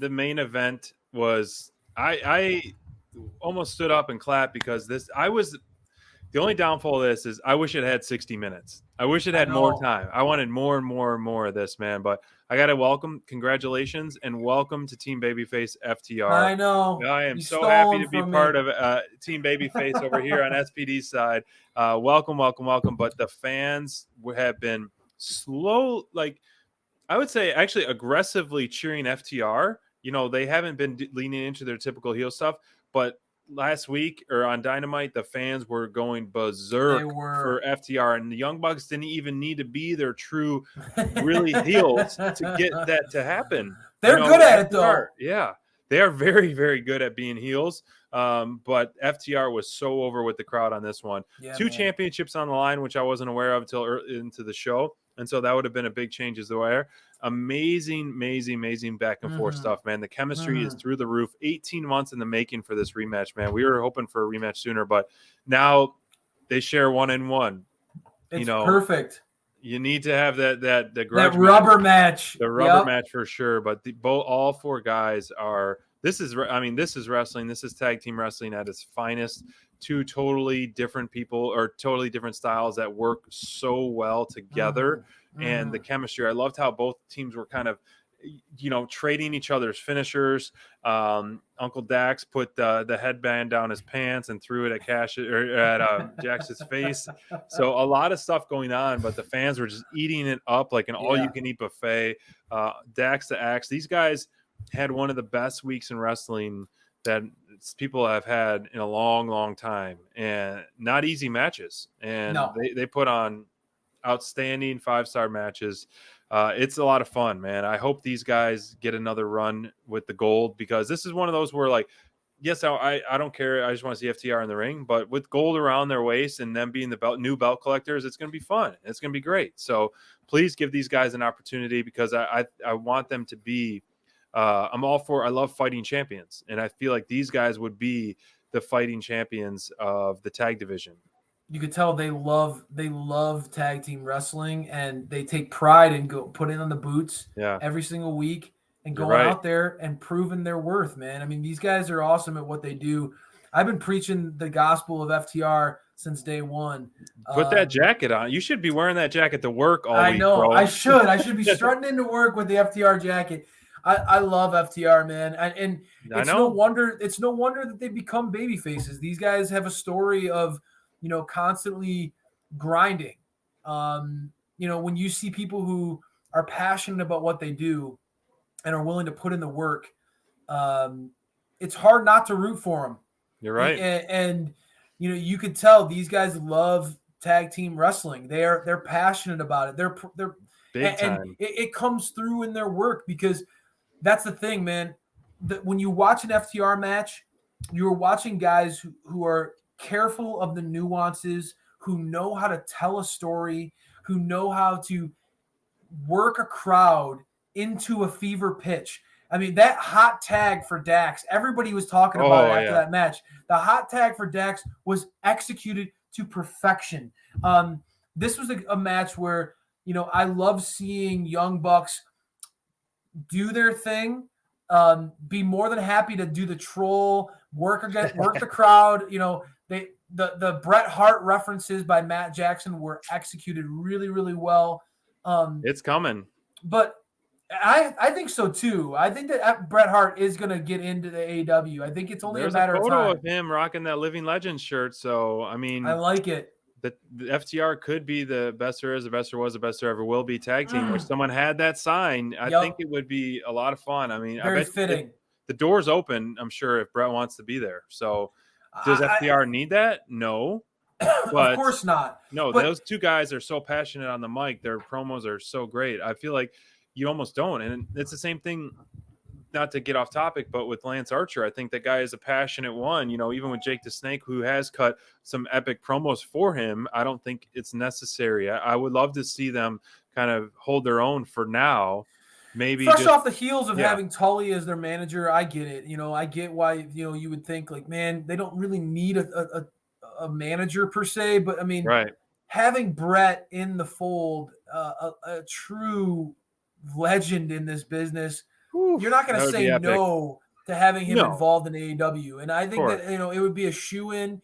the main event was I almost stood up and clapped because the only downfall of this is I wish it had 60 minutes. I wish it I had more know. time. I wanted more and more and more of this, man. But I got to congratulations, and welcome to Team Babyface FTR. I know. I am You so happy stole to them be from part me. of Team Babyface over here on SPD's side. Welcome, welcome, welcome. But the fans have been slow, like I would say actually aggressively cheering FTR. They haven't been leaning into their typical heel stuff, but last week or on Dynamite, the fans were going berserk They were. for FTR, and the Young Bucks didn't even need to be their true, really heels to get that to happen. They're good at it, FTR, though. yeah, they are very, very good at being heels. But FTR was so over with the crowd on this one. Yeah, Two man. championships on the line, which I wasn't aware of until into the show. And so that would have been a big change as well. Amazing, amazing, amazing back and forth stuff, man. The chemistry is through the roof. 18 months in the making for this rematch, man. We were hoping for a rematch sooner, but now they share 1-1. It's perfect. You need to have that grudge rubber match. The rubber match for sure. But all four guys are. This is wrestling. This is tag team wrestling at its finest. Two totally different people or totally different styles that work so well together. And the chemistry. I loved how both teams were kind of, trading each other's finishers. Uncle Dax put the headband down his pants and threw it at Jax's face. So a lot of stuff going on, but the fans were just eating it up like an all-you-can-eat buffet. Dax to Axe. These guys had one of the best weeks in wrestling that people have had in a long, long time, and not easy matches. And they put on outstanding 5-star matches. It's a lot of fun, man. I hope these guys get another run with the gold, because this is one of those where, like, yes, I don't care. I just want to see FTR in the ring, but with gold around their waist and them being the new belt collectors, it's going to be fun. It's going to be great. So please give these guys an opportunity, because I want them to be. I love fighting champions, and I feel like these guys would be the fighting champions of the tag division. You could tell they love tag team wrestling, and they take pride in putting on the boots every single week and going out there and proving their worth, man. I mean, these guys are awesome at what they do. I've been preaching the gospel of FTR since day one. Put that jacket on. You should be wearing that jacket to work all week, I know. bro. I should be strutting into work with the FTR jacket. I love FTR, man, and it's no wonder that they become baby faces. These guys have a story of, constantly grinding. When you see people who are passionate about what they do and are willing to put in the work, it's hard not to root for them. You're right, and you could tell these guys love tag team wrestling. They're passionate about it. They're big time. And it comes through in their work, because that's the thing, man. When you watch an FTR match, you're watching guys who are careful of the nuances, who know how to tell a story, who know how to work a crowd into a fever pitch. I mean, that hot tag for Dax, everybody was talking about it after that match. The hot tag for Dax was executed to perfection. This was a match where, I love seeing Young Bucks do their thing, be more than happy to do the troll, work the crowd. The Bret Hart references by Matt Jackson were executed really, really well. It's coming. But I think so too. I think that Bret Hart is going to get into the AEW. I think it's only a matter of time. There's a photo of him rocking that Living Legend shirt. So, I mean, I like it. The FTR could be the best there is, the best there was, the best there ever will be tag team. If someone had that sign, I think it would be a lot of fun. I mean, very fitting. The door's open, I'm sure, if Bret wants to be there. So, does FTR need that? No. But, of course not. No, those two guys are so passionate on the mic. Their promos are so great. I feel like you almost don't. And it's the same thing, not to get off topic, but with Lance Archer, I think that guy is a passionate one. Even with Jake the Snake, who has cut some epic promos for him, I don't think it's necessary. I would love to see them kind of hold their own for now. Maybe fresh off the heels of having Tully as their manager. I get it. I get why, you would think, like, man, they don't really need a manager per se, but I mean, having Bret in the fold, a true legend in this business, you're not going That to would be say epic. no to having him No, involved in AEW. And I of think course. that, it would be a shoe-in.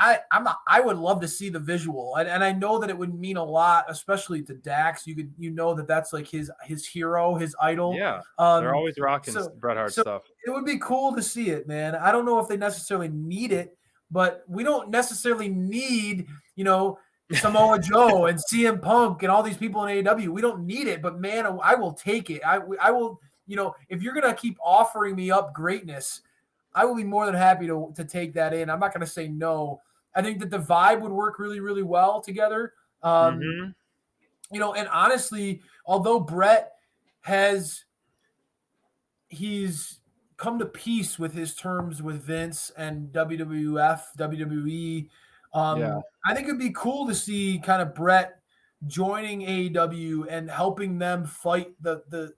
I would love to see the visual, and I know that it would mean a lot, especially to Dax. You know that that's like his hero, his idol. Yeah, they're always rocking Bret Hart So stuff. it would be cool to see it, man. I don't know if they necessarily need it, but we don't necessarily need Samoa Joe and CM Punk and all these people in AEW. We don't need it, but man, I will take it. I will. If you're gonna keep offering me up greatness, I will be more than happy to take that in. I'm not going to say no. I think that the vibe would work really, really well together. Mm-hmm. And honestly, although Brett he's come to peace with his terms with Vince and WWF, WWE. Yeah, I think it'd be cool to see kind of Brett joining AEW and helping them fight the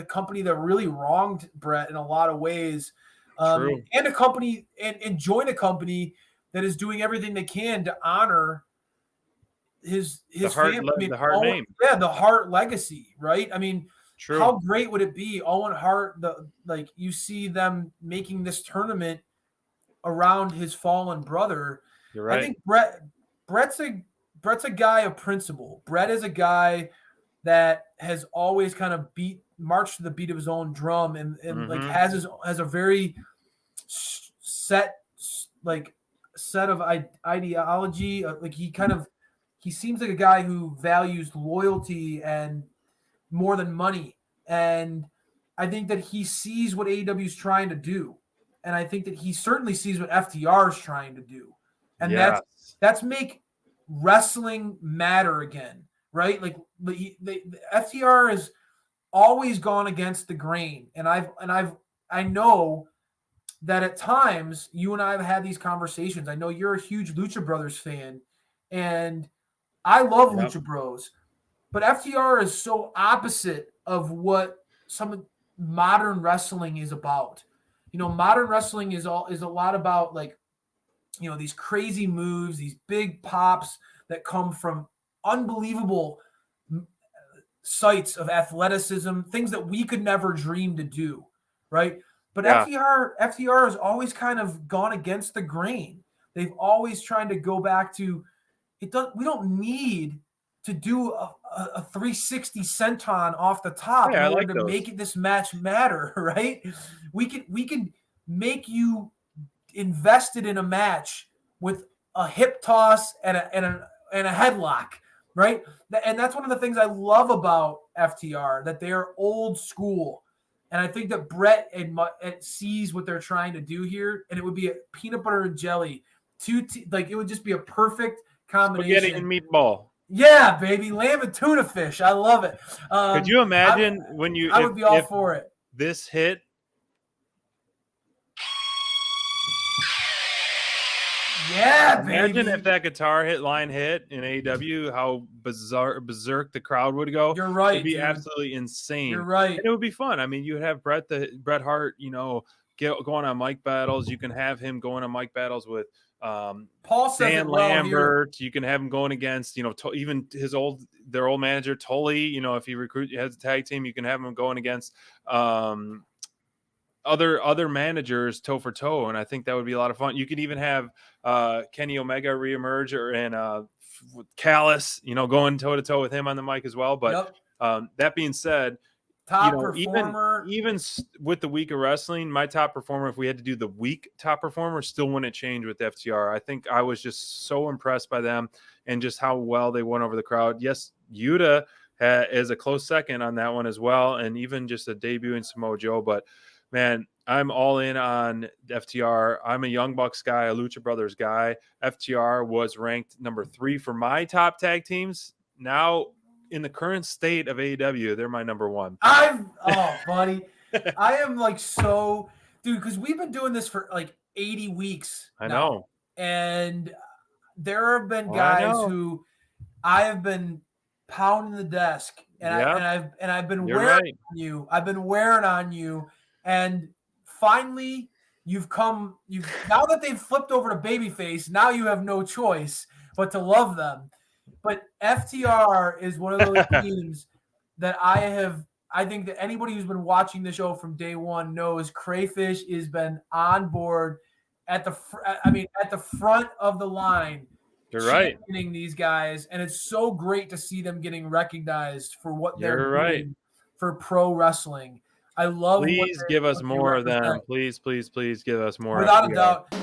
company that really wronged Brett in a lot of ways. true. And a company and join a company that is doing everything they can to honor his family. I mean, the Hart name. the Hart legacy, right? I mean, True. how great would it be? Owen Hart, you see them making this tournament around his fallen brother. You're right. I think Brett's a guy of principle. Brett is a guy that has always kind of marched to the beat of his own drum and like has a very set of ideology. Like he seems like a guy who values loyalty and more than money. And I think that he sees what AEW is trying to do. And I think that he certainly sees what FTR is trying to do. And that's make wrestling matter again, right? Like the FTR has always gone against the grain. And I know that at times you and I have had these conversations. I know you're a huge Lucha Brothers fan, and I love Lucha Bros, but FTR is so opposite of what some modern wrestling is about. Modern wrestling is a lot about these crazy moves, these big pops that come from unbelievable sites of athleticism, things that we could never dream to do, right? But FTR has always kind of gone against the grain. They've always tried to go back to it. We don't need to do a 360 senton off the top in order to make this match matter, right? We can make you invested in a match with a hip toss and a headlock, right? And that's one of the things I love about FTR, that they are old school. And I think that Brett sees what they're trying to do here, and it would be a peanut butter and jelly. It would just be a perfect combination. Spaghetti and meatball. Yeah, baby, lamb and tuna fish. I love it. Could you imagine I would be all for it. This hit. Yeah, imagine baby. if that guitar line hit in AEW, how berserk the crowd would go. You're right. It'd be absolutely insane. You're right. And it would be fun. I mean, you would have Bret Hart, going on mic battles. You can have him going on mic battles with Paul says Dan Lambert. You can have him going against, even their old manager Tully. If he has a tag team, you can have him going against other managers toe for toe, and I think that would be a lot of fun. You could even have Kenny Omega reemerge and Callis, going toe to toe with him on the mic as well. But that being said, top performer, even with the week of wrestling, my top performer, if we had to do the week top performer, still wouldn't change with FTR. I think I was just so impressed by them and just how well they won over the crowd. Yes, Yuta is a close second on that one as well, and even just a debut in Samoa Joe, but man, I'm all in on FTR. I'm a Young Bucks guy, a Lucha Brothers guy. FTR was ranked number 3 for my top tag teams. Now, in the current state of AEW, they're my number 1. Buddy. I am dude, because we've been doing this for 80 weeks. I know. And there have been guys who I have been pounding the desk and I've been wearing on you. I've been wearing on you. And finally, now that they've flipped over to babyface, now you have no choice but to love them. But FTR is one of those teams that I think that anybody who's been watching the show from day one knows Crayfish has been on board at the front of the line. You're right. Championing these guys, and it's so great to see them getting recognized for what they're You're doing right. for pro wrestling. I love Please give us what they more of them. represent. Please give us more. Without a FTR. doubt.